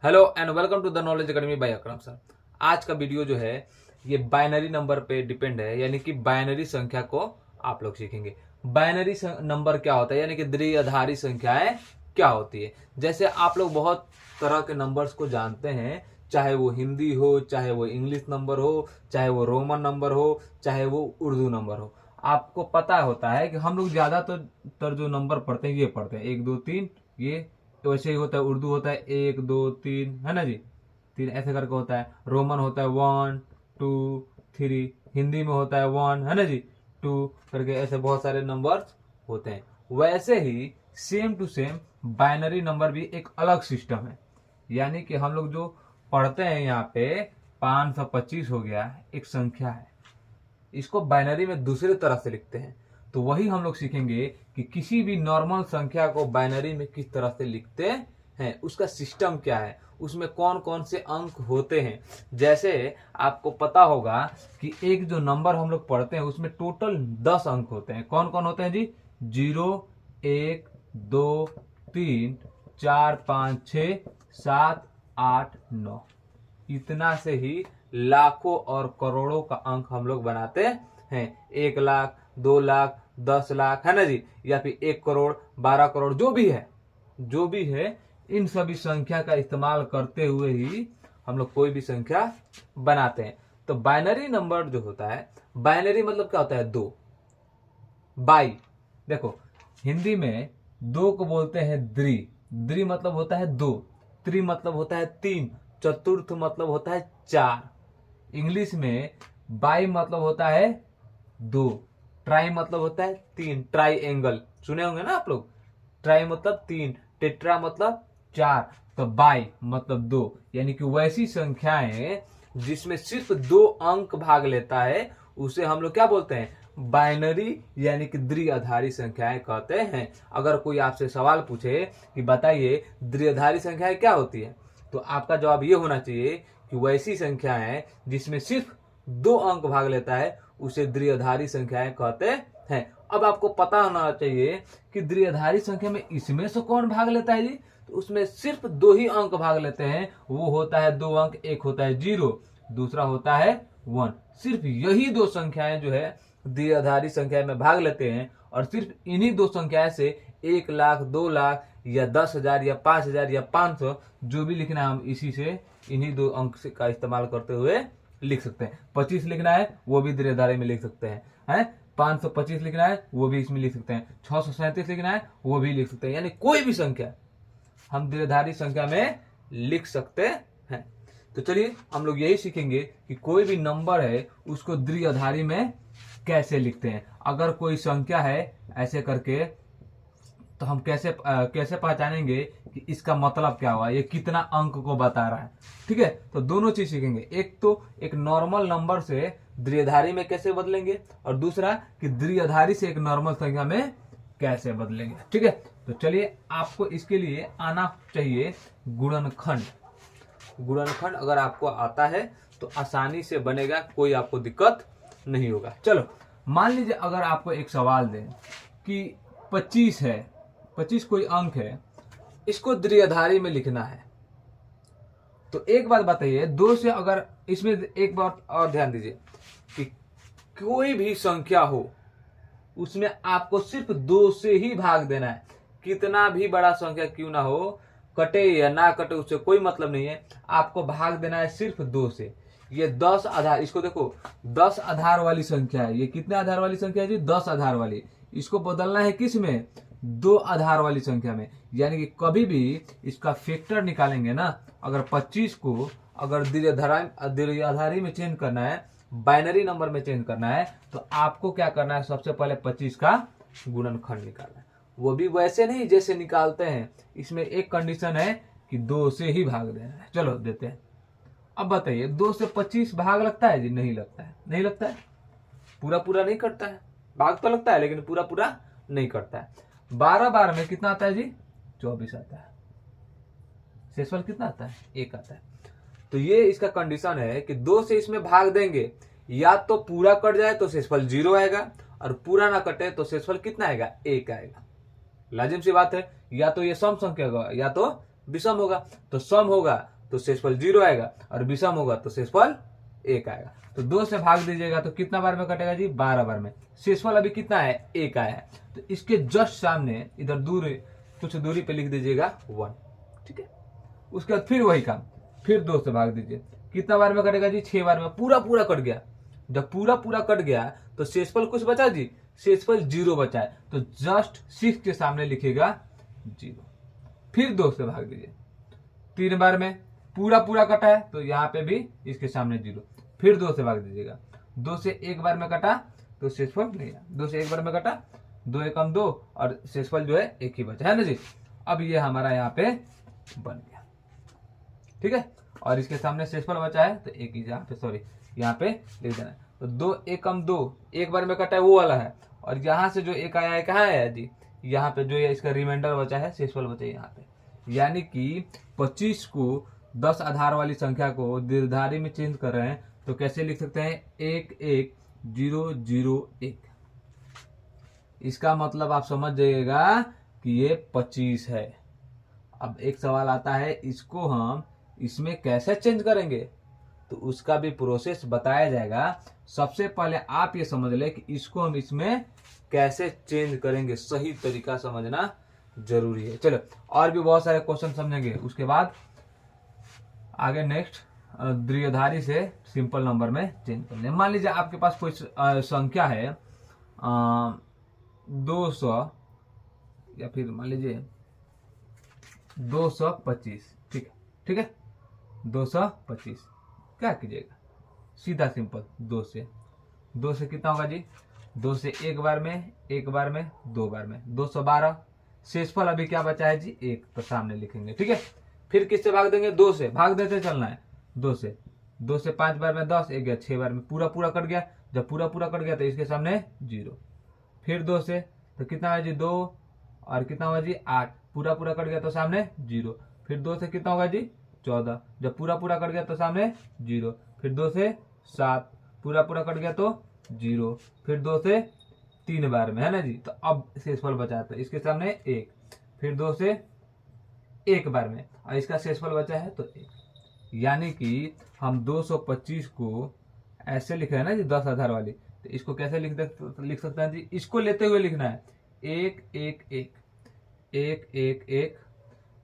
Hello and welcome to the knowledge academy by Akram sir. आज का video जो है ये बाइनरी नंबर पे डिपेंड है, यानी कि बाइनरी संख्या को आप लोग सीखेंगे। बाइनरी नंबर क्या होता है, यानी कि द्विआधारी संख्याएं क्या होती है। जैसे आप लोग बहुत तरह के नंबर्स को जानते हैं, चाहे वो हिंदी हो, चाहे वो इंग्लिश नंबर हो, चाहे वो रोमन नंबर हो, चाहे वो उर्दू नंबर हो। आपको पता होता है कि हम लोग ज्यादातर जो नंबर पढ़ते हैं ये पढ़ते हैं 1 2 3, ये तो वैसे ही होता है। उर्दू होता है 1 2 3, है ना जी, 3 ऐसे करके होता है। रोमन होता है 1 2 3। हिंदी में होता है 1, है ना जी, 2 करके, ऐसे बहुत सारे नंबर्स होते हैं। वैसे ही same to same binary number भी एक अलग सिस्टम है। यानी कि हम लोग जो पढ़ते हैं यहाँ पे 525 हो गया, एक संख्या है, इसको बाइनरी में दूसरे तरह से लिखते हैं। तो वही हम लोग सीखेंगे कि किसी भी नॉर्मल संख्या को बाइनरी में किस तरह से लिखते हैं, उसका सिस्टम क्या है, उसमें कौन कौन से अंक होते हैं। जैसे आपको पता होगा कि एक जो नंबर हम लोग पढ़ते हैं उसमें टोटल 10 अंक होते हैं। कौन कौन होते हैं जी? 0 1 2 3 4 5 6 7 8 9। इतना से ही लाखों और करोड़ों का अंक हम लोग बनाते हैं। 1 लाख, 2 लाख, 10 लाख, है ना जी, या फिर 1 करोड़, 12 करोड़, जो भी है इन सभी संख्या का इस्तेमाल करते हुए ही हम लोग कोई भी संख्या बनाते हैं। तो बाइनरी नंबर जो होता है, बाइनरी मतलब क्या होता है? दो। बाई, देखो हिंदी में दो को बोलते हैं द्वि। द्वि मतलब होता है दो, त्रि मतलब होता है तीन, चतुर्थ मतलब होता है चार। इंग्लिश में बाई मतलब होता है दो, ट्राई मतलब होता है तीन, ट्राई एंगल सुने होंगे ना आप लोग। ट्राई मतलब तीन, टेट्रा मतलब चार, तो बाई मतलब दो। यानी कि वैसी संख्याएं जिसमें सिर्फ दो अंक भाग लेता है उसे हम लोग क्या बोलते हैं? बाइनरी, यानी कि द्विआधारी संख्याएं कहते हैं। अगर कोई आपसे सवाल पूछे कि बताइए द्विआधारी संख्याएं क्या होती है, तो आपका जवाब ये होना चाहिए कि वैसी संख्याएं जिसमें सिर्फ दो अंक भाग लेता है उसे द्विआधारी संख्याएं कहते हैं। अब आपको पता होना चाहिए कि द्विआधारी संख्या में इसमें से कौन भाग लेता है जी? तो उसमें सिर्फ दो ही अंक भाग लेते हैं। वो होता है दो अंक, एक होता है 0, दूसरा होता है 1। सिर्फ यही दो संख्याएं जो है द्विआधारी संख्या में भाग लेते हैं, और सिर्फ इन्हीं दो संख्याएं से 1 लाख, 2 लाख या 10,000 या 5,000 या 500 जो भी लिखना है हम इसी से, इन्हीं दो अंक का इस्तेमाल करते हुए लिख सकते हैं। 25 लिखना है वो भी द्विआधारी में लिख सकते हैं। 525 लिखना है वो भी इसमें लिख सकते हैं। 637 लिखना है वो भी लिख सकते हैं। यानी कोई भी संख्या हम द्विआधारी संख्या में लिख सकते हैं। तो चलिए हम लोग यही सीखेंगे कि कोई भी नंबर है उसको द्विआधारी में कैसे लिखते हैं। अगर कोई संख्या है ऐसे करके, तो हम कैसे पहचानेंगे कि इसका मतलब क्या हुआ, ये कितना अंक को बता रहा है। ठीक है, तो दोनों चीज सीखेंगे। एक तो एक नॉर्मल नंबर से द्विआधारी में कैसे बदलेंगे, और दूसरा कि द्विआधारी से एक नॉर्मल संख्या में कैसे बदलेंगे। ठीक है, तो चलिए आपको इसके लिए आना चाहिए गुणनखंड। गुणनखंड अगर आपको आता है तो आसानी से बनेगा, कोई आपको दिक्कत नहीं होगा। चलो मान लीजिए अगर आपको एक सवाल दें कि 25 है, 25 कोई अंक है, इसको द्विआधारी में लिखना है। तो एक बात बताइए, दो से अगर, इसमें एक बात और ध्यान दीजिए कि कोई भी संख्या हो उसमें आपको सिर्फ दो से ही भाग देना है। कितना भी बड़ा संख्या क्यों ना हो, कटे या ना कटे उससे कोई मतलब नहीं है, आपको भाग देना है सिर्फ दो से। ये 10 आधार, इसको देखो 10 आधार वाली संख्या है। ये कितने आधार वाली संख्या है जी? 10 आधार वाली। इसको बदलना है किस में? 2 आधार वाली संख्या में। यानी कि कभी भी इसका फैक्टर निकालेंगे ना, अगर 25 को अगर द्विआधारी में चेंज करना है, बाइनरी नंबर में चेंज करना है, तो आपको क्या करना है? सबसे पहले 25 का गुणनखंड निकालना है। वो भी वैसे नहीं जैसे निकालते हैं, इसमें एक कंडीशन है कि 2 से ही भाग देना है। चलो देते हैं। अब बताइए 2 से 25 भाग लगता है जी? नहीं लगता है, नहीं लगता है, पूरा पूरा नहीं करता है। भाग तो लगता है लेकिन पूरा पूरा नहीं करता है। 12 बार में कितना आता है जी? 24 आता है। शेषफल कितना आता है? 1 आता है। तो ये इसका कंडीशन है कि 2 से इसमें भाग देंगे, या तो पूरा कट जाए तो शेषफल 0 आएगा, और पूरा ना कटे तो शेषफल कितना आएगा? 1 आएगा। लाजिम सी बात है, या तो ये सम संख्या होगा या तो विषम होगा। तो सम होगा तो शेषफल 0 आएगा, और विषम होगा तो शेषफल 1 आएगा। तो 2 से भाग दीजिएगा तो कितना बार में कटेगा जी? 12 बार में। शेषफल अभी कितना है? 1 आया है। तो इसके जस्ट सामने इधर दूर कुछ दूरी पे लिख दीजिएगा 1, ठीक है। उसके बाद फिर वही काम, फिर 2 से भाग दीजिए, कितना बार में कटेगा जी? 6 बार में। पूरा पूरा कट गया। जब पूरा पूरा कट गया तो शेषफल कुछ बचा जी? शेषफल 0 बचा है, तो जस्ट 6 के सामने लिखेगा 0। फिर 2 से भाग दीजिए, 3 बार में पूरा पूरा कटा है तो यहाँ पे भी इसके सामने 0। फिर 2 से भाग दीजिएगा, 2 से 1 बार में कटा तो शेषफल नहीं है, 2 से 1 बार में कटा, 2 एकम 2 और शेषफल जो है 1 ही बचा है ना जी। अब ये हमारा यहाँ पे बन गया, ठीक है। और इसके सामने शेषफल बचा है तो 1 ही यहाँ पे, सॉरी यहाँ पे लिख देना है। तो 2 एकम 2 1 बार में कटा है वो वाला है, और यहाँ से जो 1 आया है कहाँ आया जी? यहाँ पे जो है इसका रिमाइंडर बचा है, शेषफल बचा है यहाँ पे। यानी कि 25 को 10 आधार वाली संख्या को द्विआधारी में चेंज कर रहे हैं तो कैसे लिख सकते हैं? 11001। इसका मतलब आप समझ जाइएगा कि ये 25 है। अब एक सवाल आता है, इसको हम इसमें कैसे चेंज करेंगे? तो उसका भी प्रोसेस बताया जाएगा। सबसे पहले आप ये समझ ले कि इसको हम इसमें कैसे चेंज करेंगे, सही तरीका समझना जरूरी है। चलो और भी बहुत सारे क्वेश्चन समझेंगे, उसके बाद आगे नेक्स्ट द्विआधारी से सिंपल नंबर में चेंज कर ले। मान लीजिए आपके पास कोई संख्या है 200 या फिर मान लीजिए 225, ठीक है, ठीक है, 225। क्या कीजिएगा? सीधा सिंपल 2 से कितना होगा जी? 2 से 1 बार में, 1 बार में, 2 बार में, 212। शेषफल अभी क्या बचा है जी? 1, तो सामने लिखेंगे, ठीक है। फिर किससे भाग देंगे? 2 से भाग देते चलना है। 2 से 5 बार में 10, 1 गया 6 बार में, पूरा पूरा कट गया। जब पूरा पूरा कट गया तो इसके सामने 0। फिर 2 से तो कितना है जी? 2 और कितना होगा जी? 8। पूरा पूरा कट गया तो सामने 0। फिर 2 से कितना होगा जी? 14। जब पूरा पूरा कट गया तो सामने 0। फिर 2 से 7, पूरा पूरा कट गया तो 0। फिर 2 से 3 बार में, है ना जी। तो अब शेषफल बचा है तो इसके सामने 1। फिर 2 से 1 बार में और इसका शेषफल बचा है तो 1। यानी कि हम 225 को ऐसे लिख रहे हैं ना जी, 10 आधार वाली, तो इसको कैसे लिख सकते हैं जी? इसको लेते हुए लिखना है 1 1 1 1 1 1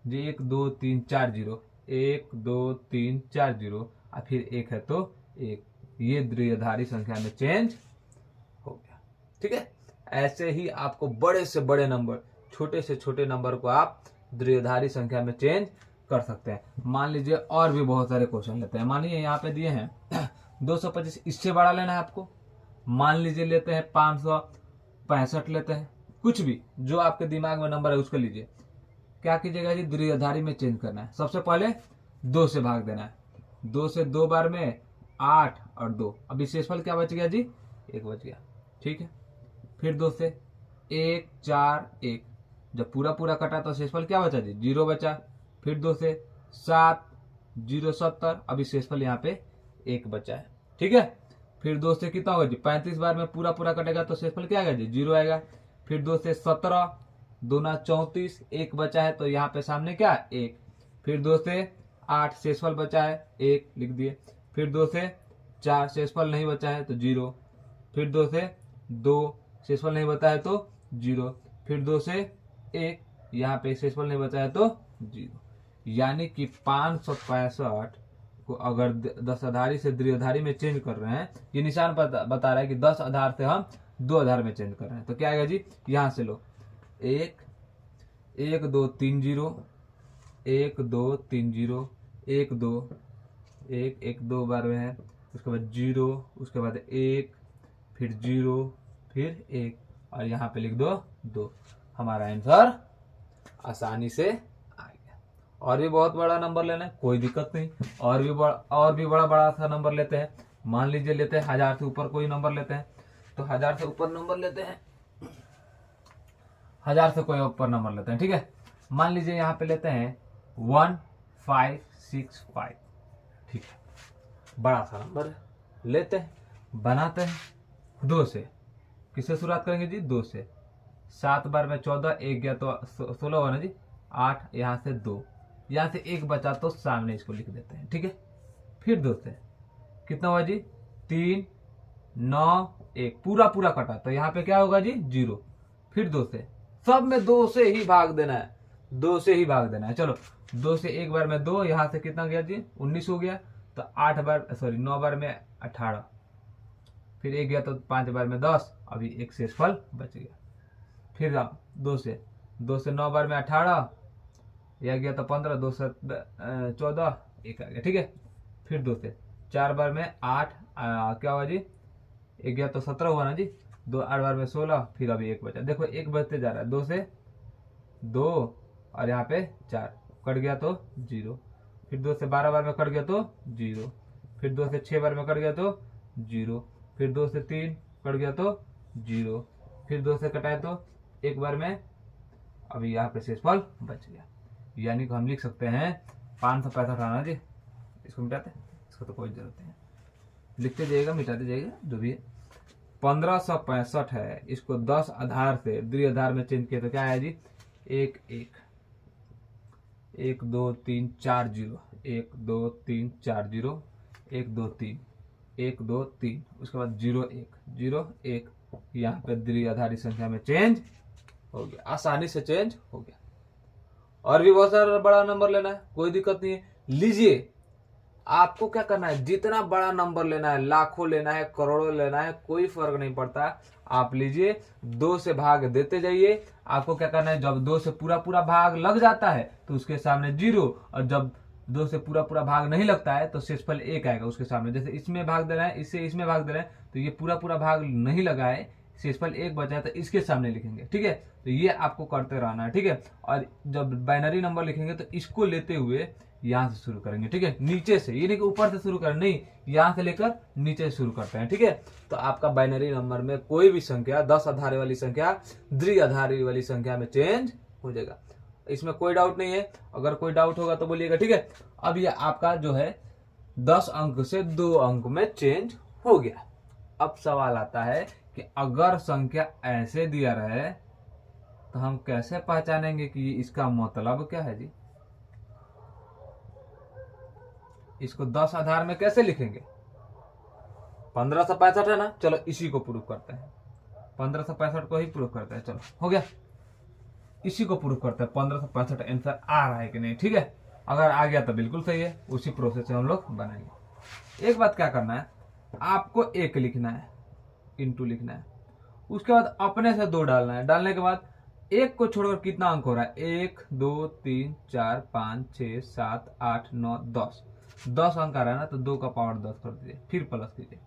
जी, 1 2 3 4 0, 1 2 3 4 0 और फिर 1 है तो 1। ये द्विआधारी संख्या में चेंज हो गया, ठीक है। ऐसे ही आपको बड़े से बड़े नंबर, छोटे से छोटे नंबर को आप द्विआधारी संख्या में चेंज कर सकते हैं। मान लीजिए और भी बहुत सारे क्वेश्चन लेते हैं। मान लीजिए यहाँ पे दिए हैं 225, इससे बड़ा लेना है आपको। मान लीजिए लेते हैं 565 लेते हैं, कुछ भी जो आपके दिमाग में नंबर है उसको लीजिए। क्या कीजिएगा जी? द्विआधारी में चेंज करना है। सबसे पहले 2 से भाग देना है, 2 से 2 बार में 8 और 2। अभी शेषफल क्या बच गया जी? 1 बच गया, ठीक है। फिर 2 से 1 4 1, जब पूरा पूरा कटा तो शेषफल क्या बचा जी? 0 बचा। फिर 2 से 7 0 70, अभी शेषफल यहाँ पे 1 बचा है, ठीक है। फिर 2 से कितना होगा जी? 35 बार में पूरा पूरा कटेगा तो शेषफल क्या आएगा जी? 0 आएगा। फिर 2 से 17, 2 ना 34, 1 बचा है तो यहाँ पे सामने क्या? 1। फिर 2 से 8, शेषफल बचा है 1, लिख दिए। फिर 2 से 4, शेषफल नहीं बचा है तो 0। फिर 2 से 2, शेषफल नहीं बचा है तो 0। फिर 2 से 1, यहाँ पे शेषफल नहीं बचा है तो 0। यानी कि 565 को अगर 10 आधारी से द्विआधारी में चेंज कर रहे हैं, ये निशान बता रहा है कि 10 आधार से हम 2 आधार में चेंज कर रहे हैं, तो क्या आएगा जी? यहाँ से लो 1 1 2 3 0, 1 2 3 0, 1 2 1 1 2 बार में है, उसके बाद 0, उसके बाद 1, फिर 0, फिर 1 और यहाँ पे लिख दो 2। हमारा आंसर आसानी से आ गया। और भी बहुत बड़ा नंबर लेना है, कोई दिक्कत नहीं। और भी बड़ा सा नंबर लेते हैं। मान लीजिए लेते हैं 1000 से ऊपर कोई नंबर लेते हैं, तो 1000 से ऊपर नंबर लेते हैं, 1000 से कोई ऊपर नंबर लेते हैं, ठीक है। मान लीजिए यहाँ पे लेते हैं 1565, ठीक है, बड़ा सा नंबर लेते हैं, बनाते हैं 2 से। किससे शुरुआत करेंगे जी? 2 से। 7 बार में 14, 1 गया तो 16 होगा ना जी, 8, यहाँ से 2, यहाँ से एक बचा तो सामने इसको लिख देते हैं, ठीक है। फिर 2 से कितना हुआ जी 3 9 1 पूरा पूरा कटा, तो यहाँ पे क्या होगा जी 0। फिर 2 से, सब में 2 से ही भाग देना है, 2 से ही भाग देना है। चलो 2 से एक बार में 2, यहाँ से कितना गया जी 19 हो गया, तो 9 बार में 18, फिर 1 गया तो 5 बार में 10, अभी एक शेषफल बच गया। फिर 2 से 9 बार में 18, यह गया तो 15, 2 से 14, 1 आ गया, ठीक है। फिर 2 से 4 बार में 8, क्या हुआ जी 1 गया तो 17 हुआ ना जी, 8 बार में 16, फिर अभी 1 बचा। देखो 1 बचते जा रहा है, 2 से 2 और यहाँ पे 4 कट गया तो 0। फिर 2 से 12 बार में कट गया तो 0। फिर 2 से 6 बार में कट गया तो 0। फिर 2 से 3 कट गया तो 0। फिर 2 से कटाए तो 1 बार में, अभी यहाँ पे शेषफल बच गया। यानी कि हम लिख सकते हैं 565 आना जी। इसको मिटाते हैं, इसको तो कोई जरूरत नहीं है, लिखते जाइएगा मिटाते जाइएगा जो भी है। 1565 है, इसको 10 आधार से द्विआधार में चेंज किया तो क्या है जी 1 1 1 2 3 4 0 1 2 3 4 0 1 2 3 1 2 3, उसके बाद 0 1 0 1, यहाँ पे द्विआधारी संख्या में चेंज हो गया, आसानी से चेंज हो गया। और भी बहुत सारा बड़ा नंबर लेना है, कोई दिक्कत नहीं है, लीजिए। आपको क्या करना है, जितना बड़ा नंबर लेना है, लाखों लेना है, करोड़ों लेना है, कोई फर्क नहीं पड़ता, आप लीजिए। 2 से भाग देते जाइए। आपको क्या करना है, जब 2 से पूरा पूरा भाग लग जाता है तो उसके सामने 0, और जब 2 से पूरा पूरा भाग नहीं लगता है तो शेषफल 1 आएगा उसके सामने। जैसे इसमें भाग दे रहे हैं, इससे इसमें भाग दे रहे हैं, तो ये पूरा पूरा भाग नहीं लगा है, शेषफल 1 बचा है, तो इसके सामने लिखेंगे, ठीक है। तो ये आपको करते रहना है, ठीक है। और जब बाइनरी नंबर लिखेंगे तो इसको लेते हुए यहाँ से शुरू करेंगे, ठीक है, नीचे से, ये नहीं कि ऊपर से शुरू करें, नहीं, यहाँ से लेकर नीचे से शुरू करते हैं, ठीक है। तो आपका बाइनरी नंबर में कोई भी संख्या 10 आधारी वाली संख्या द्विआधारी वाली संख्या में चेंज हो जाएगा, इसमें कोई डाउट नहीं है। अगर कोई डाउट होगा तो बोलिएगा, ठीक है। अब ये आपका जो है 10 अंक से 2 अंक में चेंज हो गया। अब सवाल आता है कि अगर संख्या ऐसे दिया रहे तो हम कैसे पहचानेंगे कि इसका मतलब क्या है जी। इसको 10 आधार में कैसे लिखेंगे, 1565 है ना, चलो इसी को प्रूव करते हैं, 1565 को ही प्रूव करते हैं। चलो हो गया, इसी को प्रूव करते हैं। 1565 आंसर आ रहा है कि नहीं, ठीक है। अगर आ गया तो बिल्कुल सही है, उसी प्रोसेस से हम लोग बनाएंगे। एक बात क्या करना है, आपको 1 लिखना है, इंटू लिखना है, उसके बाद अपने से 2 डालना है। डालने के बाद 1 को छोड़कर कितना अंक हो रहा है, 1 2 3 4 5 6 7 8 9 10 अंक आ रहा है ना, तो 2 का पावर 10 कर दीजिए, फिर प्लस कीजिए,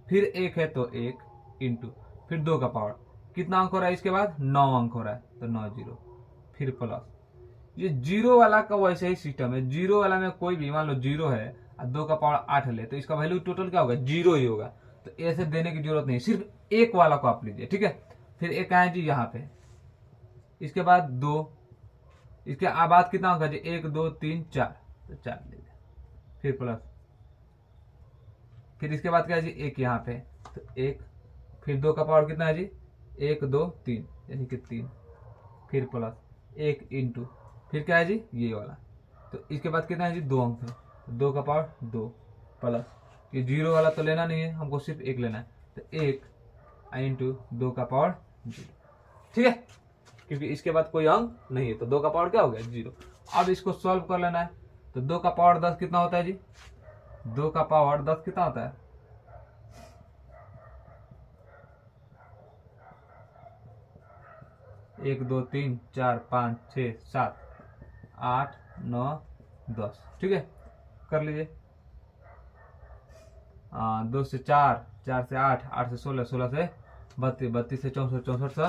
फिर 1 है तो 1 इंटू, फिर 2 का पावर, कितना अंक हो रहा है, इसके बाद 9 अंक हो रहा है, तो 9 0, फिर प्लस। ये 0 वाला का वैसे ही सिस्टम है, 0 वाला में कोई भी, मान लो 0 है और 2 का पावर 8 ले, तो इसका वैल्यू टोटल क्या होगा, 0 ही होगा। तो ऐसे देने की जरूरत नहीं, सिर्फ 1 वाला को आप लीजिए, ठीक है। फिर 1 आए जी यहाँ पे, इसके बाद 2, इसके बाद कितना अंक है जी, 1 2 3 4, तो 4 लीजिए, फिर प्लस, फिर इसके बाद क्या है जी 1 यहाँ पे, तो 1, फिर 2 का पावर कितना है जी, 1 2 3, यानी कि 3, फिर प्लस 1 इंटू, फिर क्या है जी ये वाला, तो इसके बाद कितना है जी 2 अंक है, तो 2 का पावर 2 प्लस, ये 0 वाला तो लेना नहीं है, हमको सिर्फ 1 लेना है, तो 1 इंटू 2 का पावर 0, ठीक है, क्योंकि इसके बाद कोई अंक नहीं है, तो 2 का पावर क्या हो गया 0। अब इसको सॉल्व कर लेना है, तो 2 का पावर 10 कितना होता है जी, 2 का पावर 10 कितना होता है, 1 2 3 4 5 6 7 8 9 10, ठीक है, कर लीजिए। 2 से 4, 4 से 8, 8 से 16, 16 से 32, 32 से 64, 64 से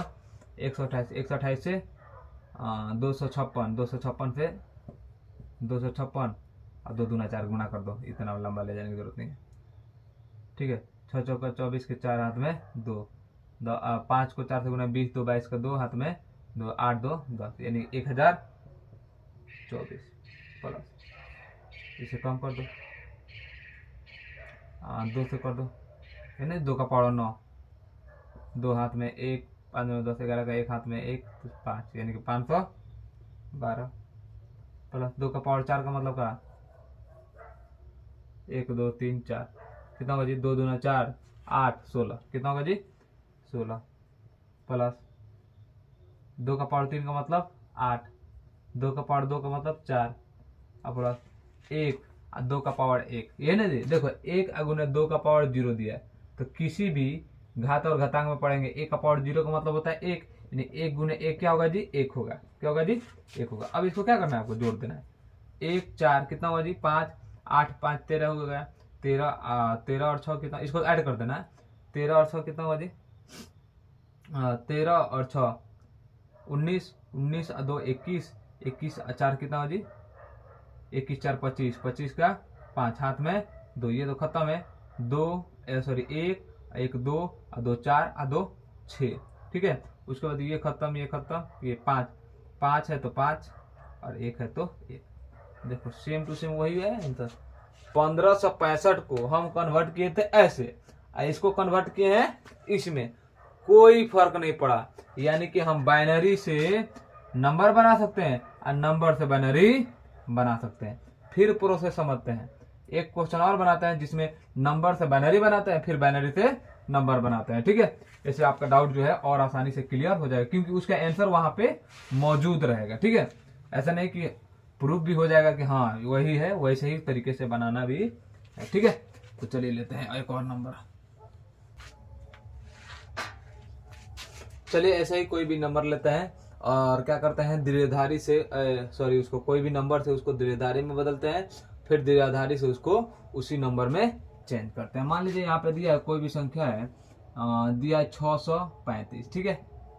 128, 128 से 256, 256 से 256, और 2 दूना 4 गुना कर दो, इतना लंबा ले जाने की जरूरत नहीं है, ठीक है। 6 चौका 24 के 4 हाथ में 2, 5 को 4 से गुना 20, 2 22 का 2 हाथ में 2, 8 2 10, यानी 1024 प्लस, इसे कम कर दो, 2 से कर दो, यानी 2 का पावर 9, 2 हाथ में 1, 5 में 10 11 का 1 हाथ में 1, 5, यानी कि 512, प्लस 2 का पावर 4 का मतलब क्या, 1 2 3 4, कितना होगा जी, 2 दूना 4 8 16, कितना होगा जी 16, प्लस 2 का पावर 3 का मतलब 8, 2 का पावर 2 का मतलब 4, अब प्लस 1 और 2 का पावर 1, ये ना जी देखो 1 गुने 2 का पावर 0 दिया है, तो किसी भी घात और घातांक में पढ़ेंगे 1 का पावर 0 का मतलब होता है 1, यानी 1 गुने 1 क्या होगा जी 1 होगा, क्या होगा जी 1 होगा। अब इसको क्या करना है, आपको जोड़ देना है, 1 4 कितना होगा जी 5 8 5 13 हो गया, 13 और 6 कितना, इसको ऐड कर देना है, 13 और 6 कितना होगा जी 13 और 6 19, 19 और 2 21, 21 और 4 कितना होगा जी 21 4 25, 25 का 5, हाथ में 2, ये तो खत्म है, 2 सॉरी 1 1 2 और 2 4 और 2 6, ठीक है। उसके बाद ये खत्म, ये खत्म, ये 5 5 है तो 5 और 1 है तो 1, देखो सेम टू सेम वही है आंसर। 1565 को हम कन्वर्ट किए थे ऐसे, इसको कन्वर्ट किए हैं इसमें, कोई फर्क नहीं पड़ा, यानी कि हम बाइनरी से नंबर बना सकते हैं और नंबर से बाइनरी बना सकते हैं। फिर प्रोसेस समझते हैं, एक क्वेश्चन और बनाते हैं जिसमें नंबर से बाइनरी बनाते हैं, फिर बाइनरी से नंबर बनाते हैं, ठीक है। इससे आपका डाउट जो है और आसानी से क्लियर हो जाएगा, क्योंकि उसका आंसर वहां पे मौजूद रहेगा, ठीक है। ऐसा नहीं कि प्रूफ भी हो जाएगा कि हाँ वही है, वैसे ही तरीके से बनाना भी है, ठीक है। तो चलिए लेते हैं एक और नंबर, चलिए ऐसा ही कोई भी नंबर लेते हैं और क्या करते हैं, द्विधारी से सॉरी उसको कोई भी नंबर से उसको द्विधारी में बदलते हैं, फिर द्विधारी से उसको उसी नंबर में चेंज करते हैं। मान लीजिए यहाँ पे दिया है कोई भी संख्या है, दिया है 635, ठीक है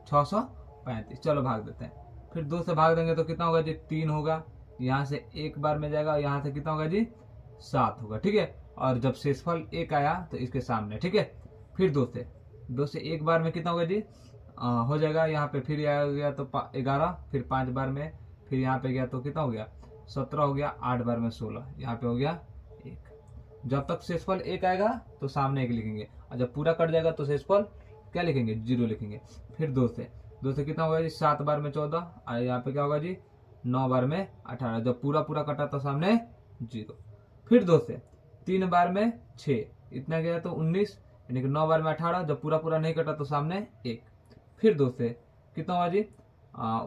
635, चलो भाग देते हैं, फिर 2 से भाग देंगे तो कितना होगा जी 3 होगा, यहाँ से एक बार में जाएगा, यहाँ से कितना होगा जी 7 होगा, ठीक है। और जब शेषफल 1 आया तो इसके सामने, ठीक है। फिर 2 से एक बार में कितना होगा जी हो जाएगा, यहाँ पे फिर आ गया तो 11, फिर 5 बार में, फिर यहाँ पे गया तो कितना हो गया 17 हो गया, 8 बार में 16, यहाँ पे हो गया 1। जब तक शेषफल 1 आएगा तो सामने 1 लिखेंगे, और जब पूरा कट जाएगा तो शेषफल क्या लिखेंगे 0 लिखेंगे। फिर 2 से कितना होगा जी 7 बार में 14, और यहाँ पे क्या होगा जी 9 बार में 18, जब पूरा कटा तो सामने 0। फिर 2 से 3 बार में 6, इतना गया तो 19, यानी कि 9 बार में 18, जब पूरा नहीं कटा तो सामने 1। फिर 2 से कितना होगा जी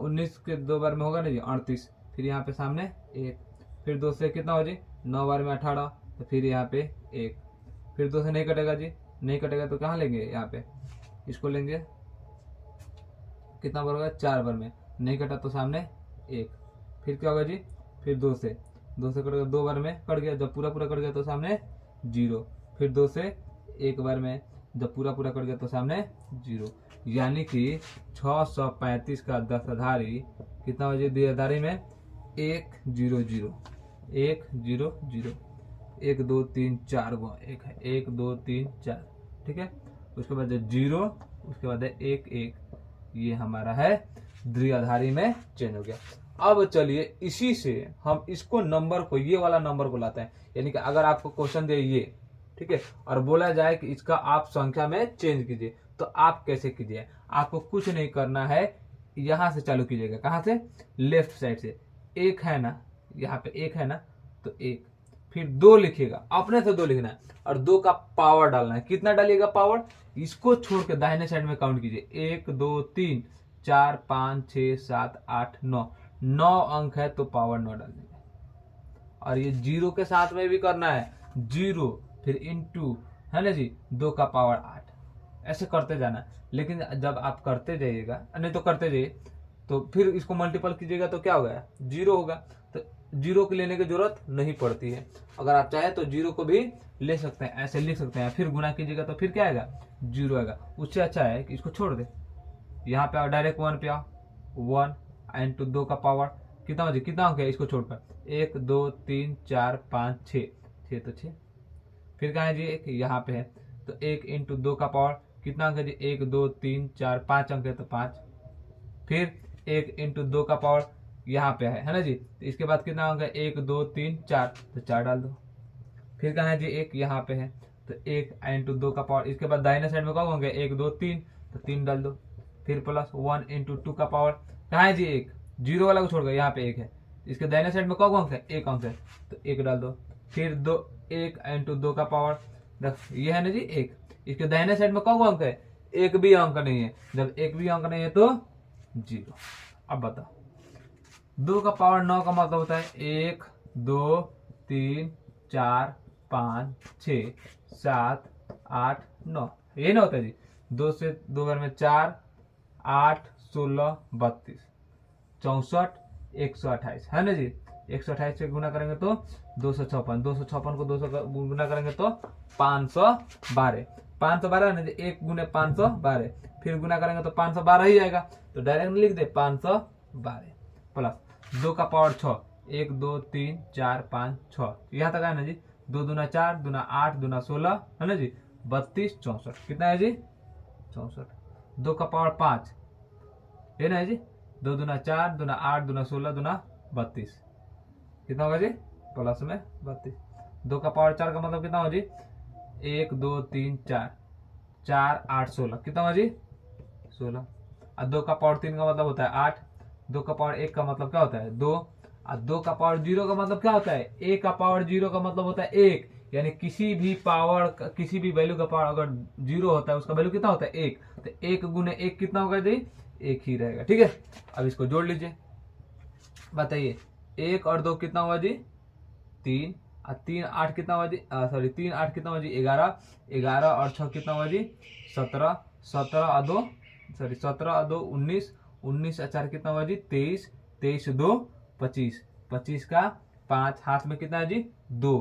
19 के 2 बार में होगा ना जी 38, फिर यहाँ पे सामने 1। फिर 2 से कितना होगा जी 9 बार में 18, तो फिर यहाँ पे 1। फिर 2 से नहीं कटेगा जी, नहीं कटेगा तो कहाँ लेंगे, यहाँ पे इसको लेंगे, कितना बार होगा 4 बार में, नहीं कटा तो सामने 1। फिर क्या होगा जी, फिर 2 से कटेगा 2 बार में कट गया, जब पूरा कट गया तो सामने 0। फिर 2 से 1 बार में, जब पूरा कट गया तो सामने 0, यानी कि 635 का दशधारी कितना हो जी द्विधारी में 1 0 0 1 0 0, 1 2 3 4 गो 1 है, 1 2 3 4, ठीक है। उसके बाद 0, उसके बाद 1 1, ये हमारा है द्विधारी में चेंज हो गया। अब चलिए इसी से हम इसको नंबर को, ये वाला नंबर को लाते हैं, यानी कि अगर आपको क्वेश्चन दे ये, ठीक है, और बोला जाए कि इसका आप संख्या में चेंज कीजिए, तो आप कैसे कीजिए, आपको कुछ नहीं करना है, यहां से चालू कीजिएगा, कहां से, लेफ्ट साइड से। 1 है ना, यहाँ पे 1 है ना, तो 1, फिर 2 लिखिएगा, अपने से 2 लिखना है, और 2 का पावर डालना है। कितना डालिएगा पावर, इसको छोड़ के दाहिने साइड में काउंट कीजिए, 1 2 3 4 5 6 7 8 9 अंक है तो पावर 9 डाल देंगे। और ये 0 के साथ में भी करना है, 0 फिर इंटू, है ना जी 2 का पावर 8, ऐसे करते जाना। लेकिन जब आप करते जाइएगा, नहीं तो करते जाइए, तो फिर इसको मल्टीपल कीजिएगा तो क्या होगा 0 होगा, तो 0 को लेने की जरूरत नहीं पड़ती है। अगर आप चाहे तो 0 को भी ले सकते हैं, ऐसे लिख सकते हैं, फिर गुना कीजिएगा तो फिर क्या आएगा 0 आएगा। उससे अच्छा है कि इसको छोड़ दे, यहाँ पे आओ डायरेक्ट 1 पे आओ, 1 इंटू 2 का पावर कितना हो जाए, कितना हो गया इसको छोड़कर, 1 2 3 4 5 6, 6 तो 6, फिर कहा है जी 1 यहाँ पे है, तो 1 इंटू 2 का पावर कितना अंक है जी, 1 2 3 4 5 अंक है तो 5, फिर 1 इंटू 2 का पावर यहाँ पे है ना जी, तो इसके बाद कितना अंक है 1 2 3 4, तो 4 डाल दो। फिर कहा है जी 1 यहाँ पे है, तो 1 इंटू 2 का पावर, इसके बाद दाहिने साइड में कौन होंगे 1 2 3, तो 3 डाल दो। फिर प्लस 1 इंटू 2 का पावर, कहा है जी 1, 0 वाला को छोड़ गए, यहाँ पे 1 है, इसके दाहिने साइड में कौन अंक है, एक अंक है, तो एक डाल दो। फिर 2 1 इंटू 2 का पावर, ये है ना जी एक। इसके दाहिने साइड में कौन अंक है, एक भी अंक नहीं है। जब एक भी अंक नहीं है तो 0। अब बताओ 2 का पावर 9 का मतलब होता है 1 2 3 4 5 6 7 8 9, यही ना होता है जी। 2 से 2 बार में 4 8 16 32 64 128 है ना जी। 128 से गुना करेंगे तो 256, 256 को 200 गुना करेंगे तो 512, 512 ना जी, 1 गुने 512, फिर गुना करेंगे तो 512 ही आएगा। तो डायरेक्ट लिख दे 512 प्लस 2 का पावर 6, 1 2 3 4 5 6, यहाँ तक है ना जी। 2 दूना 4, दूना 8, दूना 16 है ना जी, 32 64, कितना है जी 64। 2 का पावर 5 है ना जी, 2 दूना 4, दूना 8, दूना 16, दूना 32, कितना होगा जी प्लस में 32। 2 का पावर 4 का मतलब कितना होगा जी, 1 2 3 4 4 8 16, कितना होगा जी 16। और 2 का पावर 3 का मतलब होता है 8। 2 का पावर 1 का मतलब क्या होता है 2। और 2 का पावर 0 का मतलब क्या होता है, 1 का पावर 0 का मतलब होता है 1। यानी किसी भी पावर, किसी भी वैल्यू का पावर अगर 0 होता है उसका वैल्यू कितना होता है 1। तो 1 गुने 1 कितना होगा जी, 1 ही रहेगा। ठीक है, अब इसको जोड़ लीजिए, बताइए 1 और 2 कितना हुआ जी 3, और 3 8 कितना हुआ जी, सॉरी 3 8 कितना हुआ जी 11, 11 और 6 कितना हुआ जी 17, 17 और 2 सॉरी 17 और 2 19, 19 और 4 कितना हुआ जी 23, 23 2 25, 25 का 5 हाथ में कितना है जी 2,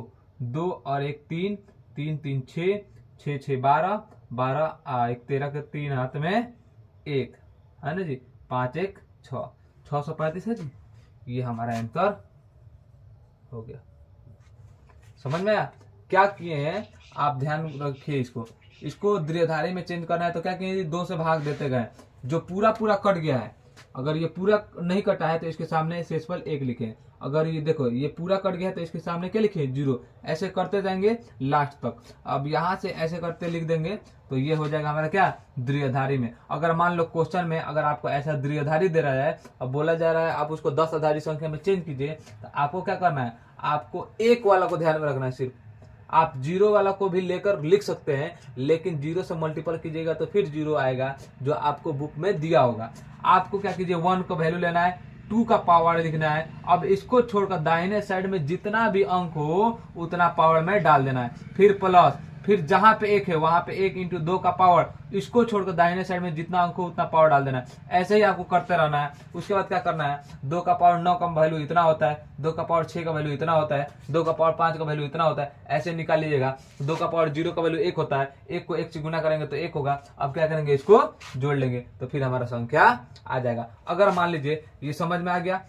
2 और 1 3, 3 3 6, 6 6 12, 12 1 13 के 3 हाथ में 1 है ना जी, 5 1 6, 635 है जी। ये हमारा आंसर हो गया। समझ में आया क्या किए हैं आप, ध्यान रखिए। इसको द्विधारी में चेंज करना है तो क्या किए, 2 से भाग देते गए। जो पूरा पूरा कट गया है, अगर ये पूरा नहीं कटा है तो इसके सामने शेषफल 1 लिखे। अगर ये देखो ये पूरा कट गया है तो इसके सामने क्या लिखे 0। ऐसे करते जाएंगे लास्ट तक। अब यहाँ से ऐसे करते लिख देंगे तो ये हो जाएगा हमारा क्या द्विधारी में। अगर मान लो क्वेश्चन में अगर आपको ऐसा द्विधारी दे रहा है, अब बोला जा रहा है आप उसको 10 आधारी संख्या में चेंज कीजिए, तो आपको क्या करना है, आपको 1 वाला को ध्यान में रखना है सिर्फ। आप 0 वाला को भी लेकर लिख सकते हैं, लेकिन 0 से मल्टीपल कीजिएगा तो फिर 0 आएगा जो आपको बुक में दिया होगा। आपको क्या कीजिए 1 का वैल्यू लेना है, 2 का पावर लिखना है। अब इसको छोड़कर दाहिने साइड में जितना भी अंक हो उतना पावर में डाल देना है, फिर प्लस, फिर जहां पे 1 है वहां पे 1 इंटू 2 का पावर, इसको छोड़कर दाहिने साइड में जितना अंक हो उतना पावर डाल देना है। ऐसे ही आपको करते रहना है। उसके बाद क्या करना है, 2 का पावर 9 का वैल्यू इतना होता है, 2 का पावर 6 का वैल्यू इतना होता है, 2 का पावर 5 का वैल्यू इतना होता है, ऐसे निकाल लीजिएगा। 2 का पावर 0 का वैल्यू 1 होता है, 1 को 1 से गुना करेंगे तो 1 होगा। अब क्या करेंगे, इसको जोड़ लेंगे तो फिर हमारा संख्या आ जाएगा। अगर मान लीजिए ये समझ में आ गया,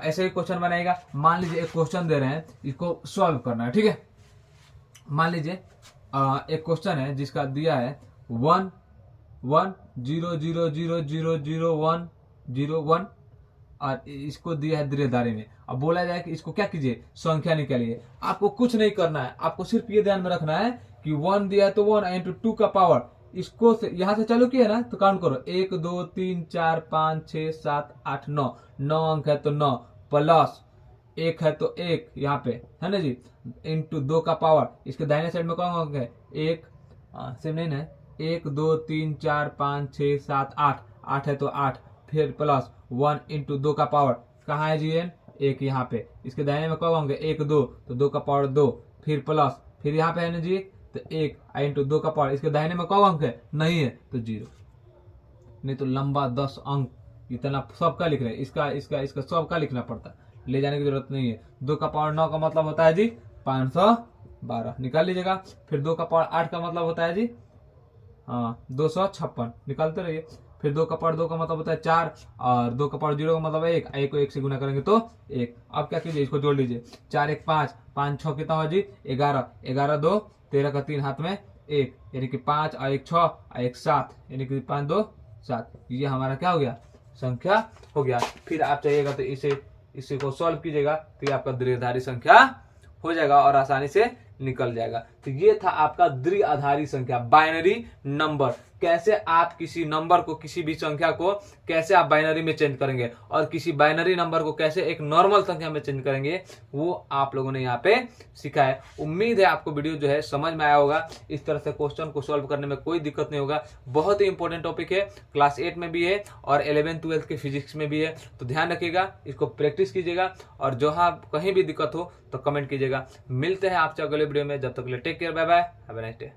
ऐसे ही क्वेश्चन बनाएगा। मान लीजिए एक क्वेश्चन दे रहे हैं, इसको सॉल्व करना है। ठीक है, मान लीजिए एक क्वेश्चन है जिसका दिया है 1 1 0 0 0 0 0 1 0 1 और इसको दिया है द्विधारी में। अब बोला जाए कि इसको क्या कीजिए, संख्या निकालिए। आपको कुछ नहीं करना है, आपको सिर्फ ये ध्यान में रखना है कि 1 दिया है तो 1 इंटू 2 का पावर, इसको से यहां से चालू किया ना तो काउंट करो 1 2 3 4 5 6 7 8 9, 9 अंक है तो 9 प्लस 1 है तो 1 यहाँ पे है ना जी, इंटू 2 का पावर, इसके दाहिने साइड में कौन अंक है 1, सेम नहीं है, 1 2 3 4 5 6 7 8, 8 है तो 8, फिर प्लस 1 इंटू 2 का पावर, कहाँ है जी 1 यहाँ पे, इसके दाहिने में कौन अंक है 1 2, तो 2 का पावर 2, फिर प्लस, फिर यहाँ पे है ना जी तो 1 इंटू 2 का पावर, इसके दाहिने में कौन अंक है नहीं है तो 0। नहीं तो लंबा 10 अंक इतना सबका लिख रहे हैं, इसका इसका इसका सबका लिखना पड़ता है, ले जाने की जरूरत नहीं है। 2 का पावर 9 का मतलब होता है जी 512, निकाल लीजिएगा। फिर 2 का पावर 8 का मतलब होता है जी 256, निकालते रहिए। फिर 2 का पावर 2 का मतलब होता है 4, और 2 का पावर 0 का मतलब 1, 1 को 1 से गुना करेंगे तो 1। अब क्या कीजिए, इसको जोड़ लीजिए, 4 1 5, 5 6 कितना हुआ जी 11, 11 2 13 का 3 हाथ में 1, यानी कि 5 और 1 6 और 1 7, यानी कि 5 2 7। ये हमारा क्या हो गया, संख्या हो गया। फिर आप चाहिएगा तो इसे को सॉल्व कीजिएगा तो ये आपका द्विधारी संख्या हो जाएगा और आसानी से निकल जाएगा। तो ये था आपका द्विआधारी संख्या, बाइनरी नंबर। कैसे आप किसी नंबर को, किसी भी संख्या को कैसे आप बाइनरी में चेंज करेंगे और किसी बाइनरी नंबर को कैसे एक नॉर्मल संख्या में चेंज करेंगे, वो आप लोगों ने यहाँ पे सीखा है। उम्मीद है आपको वीडियो जो है समझ में आया होगा। इस तरह से क्वेश्चन को सॉल्व करने में कोई दिक्कत नहीं होगा। बहुत ही इंपॉर्टेंट टॉपिक है, क्लास 8 में भी है और 11th 12th के फिजिक्स में भी है। तो ध्यान रखिएगा, इसको प्रैक्टिस कीजिएगा और जो कहीं भी दिक्कत हो तो कमेंट कीजिएगा। मिलते हैं आपसे अगले वीडियो में, जब तक के लिए take care, bye bye, have a nice day.